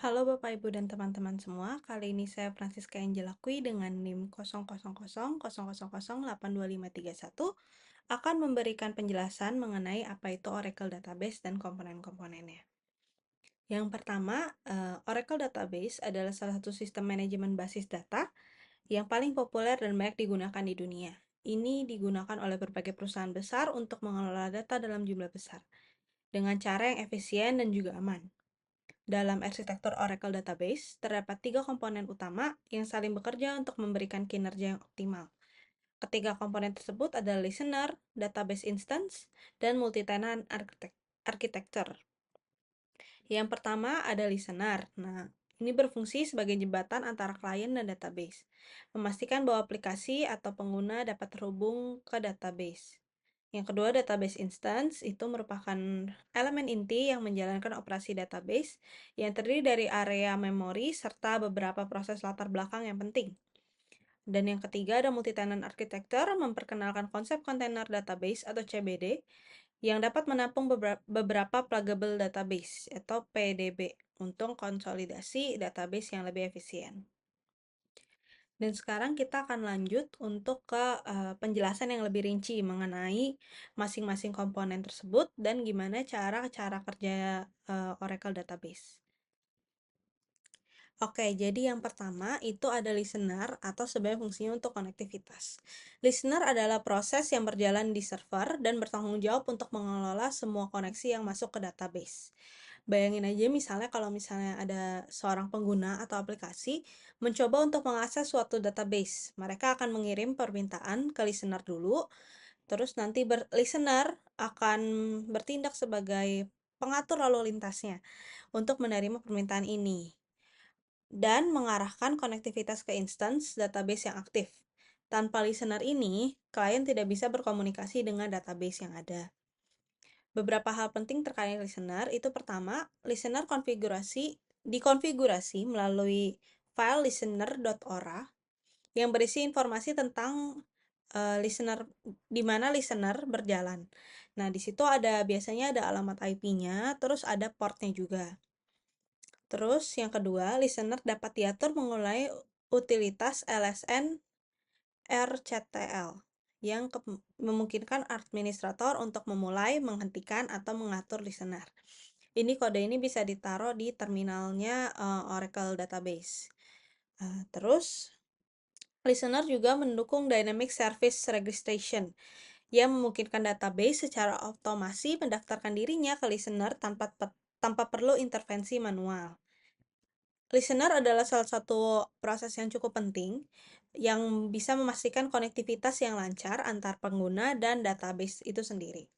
Halo Bapak, Ibu, dan teman-teman semua. Kali ini saya Francisca Angela Kui dengan NIM 0000082531 akan memberikan penjelasan mengenai apa itu Oracle Database dan komponen-komponennya. Yang pertama, Oracle Database adalah salah satu sistem manajemen basis data yang paling populer dan banyak digunakan di dunia. Ini digunakan oleh berbagai perusahaan besar untuk mengelola data dalam jumlah besar, dengan cara yang efisien dan juga aman. Dalam arsitektur Oracle Database, terdapat 3 komponen utama yang saling bekerja untuk memberikan kinerja yang optimal. Ketiga komponen tersebut adalah listener, database instance, dan multi-tenant architecture. Yang pertama ada listener. Nah, ini berfungsi sebagai jembatan antara klien dan database, memastikan bahwa aplikasi atau pengguna dapat terhubung ke database. Yang kedua, database instance itu merupakan elemen inti yang menjalankan operasi database yang terdiri dari area memori serta beberapa proses latar belakang yang penting. Dan yang ketiga, ada multi-tenant architecture memperkenalkan konsep container database atau CBD yang dapat menampung beberapa pluggable database atau PDB untuk konsolidasi database yang lebih efisien. Dan sekarang kita akan lanjut untuk ke penjelasan yang lebih rinci mengenai masing-masing komponen tersebut dan gimana cara kerja Oracle Database. Oke, jadi yang pertama itu ada listener atau sebenarnya fungsinya untuk konektivitas. Listener adalah proses yang berjalan di server dan bertanggung jawab untuk mengelola semua koneksi yang masuk ke database. Bayangin aja misalnya kalau misalnya ada seorang pengguna atau aplikasi mencoba untuk mengakses suatu database. Mereka akan mengirim permintaan ke listener dulu, terus nanti listener akan bertindak sebagai pengatur lalu lintasnya untuk menerima permintaan ini dan mengarahkan konektivitas ke instance database yang aktif. Tanpa listener ini, klien tidak bisa berkomunikasi dengan database yang ada. Beberapa hal penting terkait listener itu pertama, listener dikonfigurasi melalui file listener.ora yang berisi informasi tentang listener, di mana listener berjalan. Nah, di situ biasanya ada alamat IP-nya, terus ada portnya juga. Terus yang kedua, listener dapat diatur mengenai utilitas LSN RCTL yang memungkinkan administrator untuk memulai, menghentikan, atau mengatur listener. Kode ini bisa ditaruh di terminalnya Oracle Database. Terus, listener juga mendukung Dynamic Service Registration yang memungkinkan database secara otomasi mendaftarkan dirinya ke listener tanpa perlu intervensi manual. Listener adalah salah satu proses yang cukup penting yang bisa memastikan konektivitas yang lancar antar pengguna dan database itu sendiri.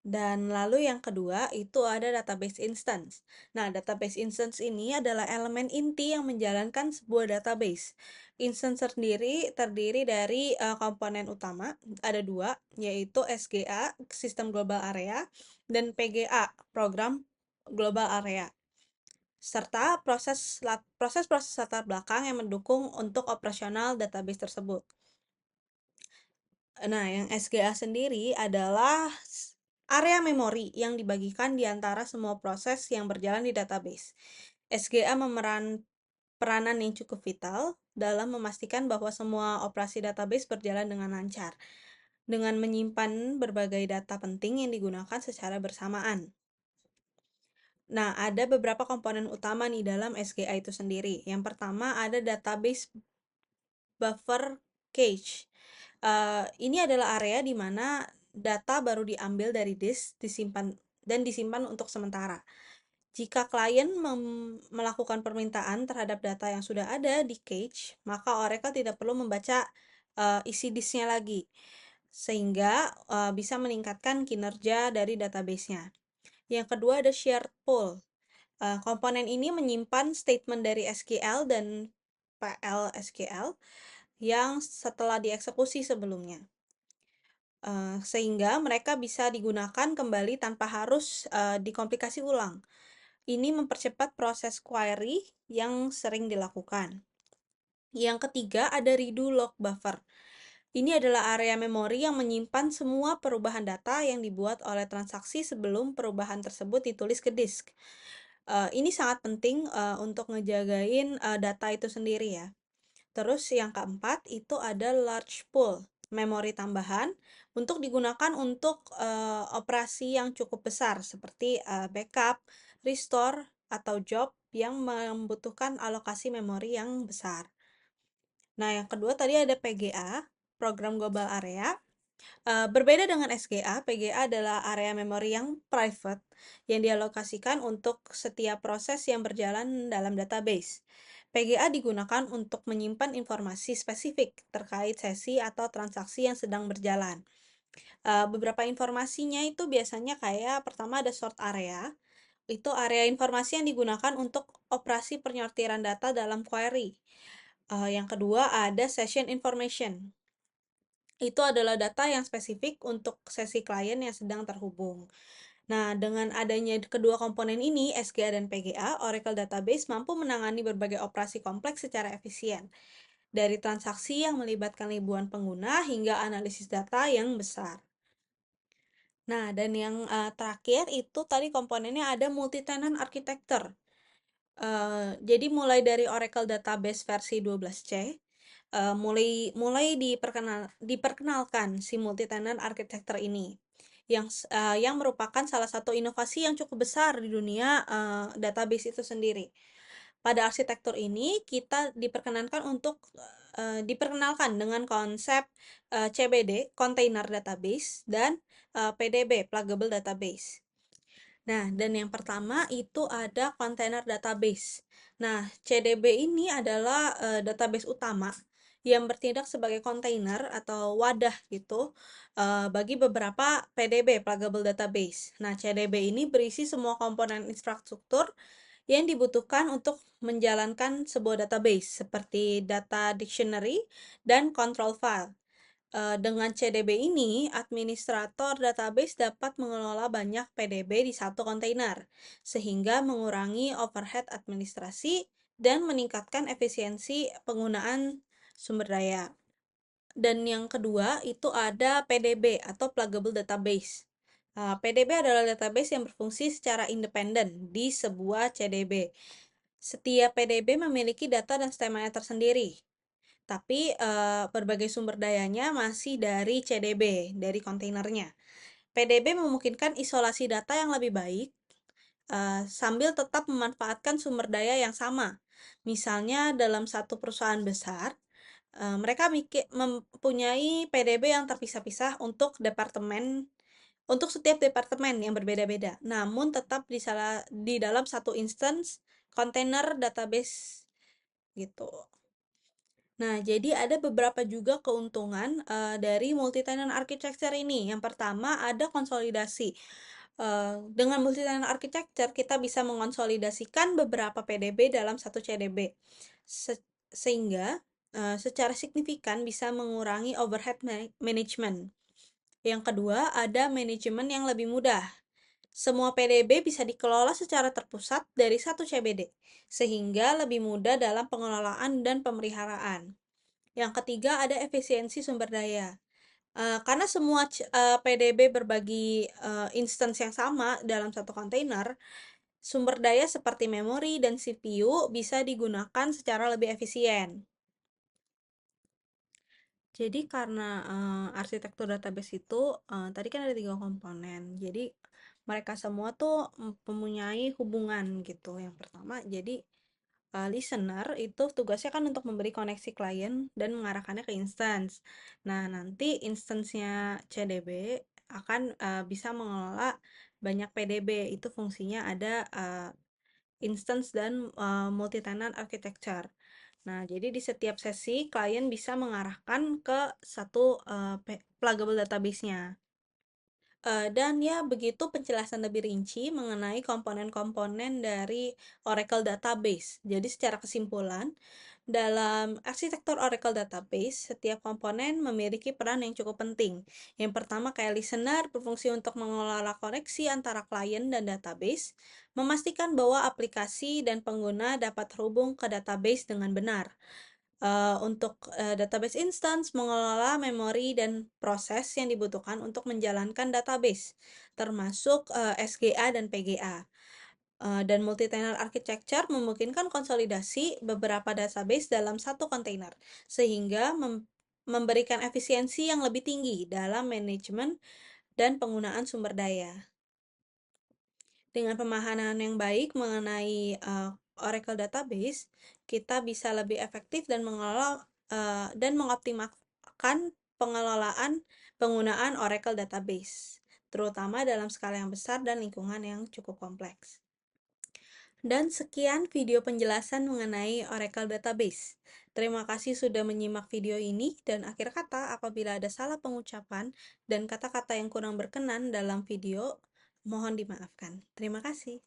Dan lalu yang kedua itu ada database instance. Nah, database instance ini adalah elemen inti yang menjalankan sebuah database. Instance sendiri terdiri dari komponen utama, ada dua, yaitu SGA, System Global Area, dan PGA, Program Global Area, serta proses-proses latar belakang yang mendukung untuk operasional database tersebut. Nah, yang SGA sendiri adalah area memori yang dibagikan di antara semua proses yang berjalan di database. SGA peranan yang cukup vital dalam memastikan bahwa semua operasi database berjalan dengan lancar, dengan menyimpan berbagai data penting yang digunakan secara bersamaan. Nah, ada beberapa komponen utama nih dalam SGA itu sendiri. Yang pertama ada database buffer cache. Ini adalah area di mana data baru diambil dari disk, disimpan untuk sementara. Jika klien melakukan permintaan terhadap data yang sudah ada di cache, maka Oracle tidak perlu membaca isi disknya lagi, sehingga bisa meningkatkan kinerja dari database-nya. Yang kedua ada shared pool. Komponen ini menyimpan statement dari SQL dan PL/SQL yang setelah dieksekusi sebelumnya, sehingga mereka bisa digunakan kembali tanpa harus dikomplikasi ulang. Ini mempercepat proses query yang sering dilakukan. Yang ketiga ada redo log buffer. Ini adalah area memori yang menyimpan semua perubahan data yang dibuat oleh transaksi sebelum perubahan tersebut ditulis ke disk. Ini sangat penting, untuk ngejagain, data itu sendiri ya. Terus yang keempat itu ada large pool, memori tambahan untuk digunakan untuk, operasi yang cukup besar seperti, backup, restore, atau job yang membutuhkan alokasi memori yang besar. Nah, yang kedua tadi ada PGA, Program Global Area. Berbeda dengan SGA, PGA adalah area memori yang private yang dialokasikan untuk setiap proses yang berjalan dalam database. PGA digunakan untuk menyimpan informasi spesifik terkait sesi atau transaksi yang sedang berjalan. Beberapa informasinya itu biasanya kayak pertama ada sort area, itu area informasi yang digunakan untuk operasi penyortiran data dalam query. Yang kedua ada session information. Itu adalah data yang spesifik untuk sesi klien yang sedang terhubung. Nah, dengan adanya kedua komponen ini, SGA dan PGA, Oracle Database mampu menangani berbagai operasi kompleks secara efisien, dari transaksi yang melibatkan ribuan pengguna hingga analisis data yang besar. Nah, dan yang terakhir itu tadi komponennya ada multi-tenant architecture. Jadi mulai dari Oracle Database versi 12C, mulai diperkenalkan si multi-tenant architecture ini, yang merupakan salah satu inovasi yang cukup besar di dunia database itu sendiri. Pada arsitektur ini kita diperkenalkan dengan konsep CBD (Container Database) dan PDB (Pluggable Database). Nah, dan yang pertama itu ada Container Database. Nah, CDB ini adalah database utama yang bertindak sebagai kontainer atau wadah gitu bagi beberapa PDB (Pluggable Database). Nah, CDB ini berisi semua komponen infrastruktur yang dibutuhkan untuk menjalankan sebuah database seperti data dictionary dan control file. Dengan CDB ini, administrator database dapat mengelola banyak PDB di satu kontainer, sehingga mengurangi overhead administrasi dan meningkatkan efisiensi penggunaan sumber daya. Dan yang kedua itu ada PDB atau Pluggable Database. PDB adalah database yang berfungsi secara independen di sebuah CDB. Setiap PDB memiliki data dan skemanya tersendiri, tapi berbagai sumber dayanya masih dari CDB, dari kontainernya. PDB memungkinkan isolasi data yang lebih baik sambil tetap memanfaatkan sumber daya yang sama. Misalnya dalam satu perusahaan besar, mereka mempunyai PDB yang terpisah-pisah untuk setiap departemen yang berbeda-beda, namun tetap di dalam satu instance container database gitu. Nah, jadi ada beberapa juga keuntungan dari multi-tenant architecture ini. Yang pertama ada konsolidasi. Dengan multi-tenant architecture kita bisa mengonsolidasikan beberapa PDB dalam satu CDB, sehingga secara signifikan bisa mengurangi overhead management. Yang kedua ada manajemen yang lebih mudah. Semua PDB bisa dikelola secara terpusat dari satu CBD, sehingga lebih mudah dalam pengelolaan dan pemeliharaan. Yang ketiga ada efisiensi sumber daya. Karena semua PDB berbagi instance yang sama dalam satu kontainer, sumber daya seperti memori dan CPU bisa digunakan secara lebih efisien. Jadi karena arsitektur database itu tadi kan ada 3 komponen. Jadi mereka semua tuh mempunyai hubungan gitu. Yang pertama, jadi listener itu tugasnya kan untuk memberi koneksi klien dan mengarahkannya ke instance. Nah, nanti instance-nya CDB akan bisa mengelola banyak PDB. Itu fungsinya ada instance dan multi-tenant architecture. Nah, jadi di setiap sesi klien bisa mengarahkan ke satu pluggable database-nya. Dan ya begitu penjelasan lebih rinci mengenai komponen-komponen dari Oracle Database. Jadi secara kesimpulan, dalam arsitektur Oracle Database, setiap komponen memiliki peran yang cukup penting. Yang pertama kayak listener berfungsi untuk mengelola koneksi antara klien dan database, memastikan bahwa aplikasi dan pengguna dapat terhubung ke database dengan benar. Untuk database instance mengelola memori dan proses yang dibutuhkan untuk menjalankan database, termasuk SGA dan PGA. Dan multi-tenant architecture memungkinkan konsolidasi beberapa database dalam satu kontainer, sehingga memberikan efisiensi yang lebih tinggi dalam manajemen dan penggunaan sumber daya. Dengan pemahaman yang baik mengenai Oracle Database, kita bisa lebih efektif dan mengelola dan mengoptimalkan pengelolaan penggunaan Oracle Database, terutama dalam skala yang besar dan lingkungan yang cukup kompleks. Dan sekian video penjelasan mengenai Oracle Database. Terima kasih sudah menyimak video ini, dan akhir kata, apabila ada salah pengucapan dan kata-kata yang kurang berkenan dalam video, mohon dimaafkan. Terima kasih.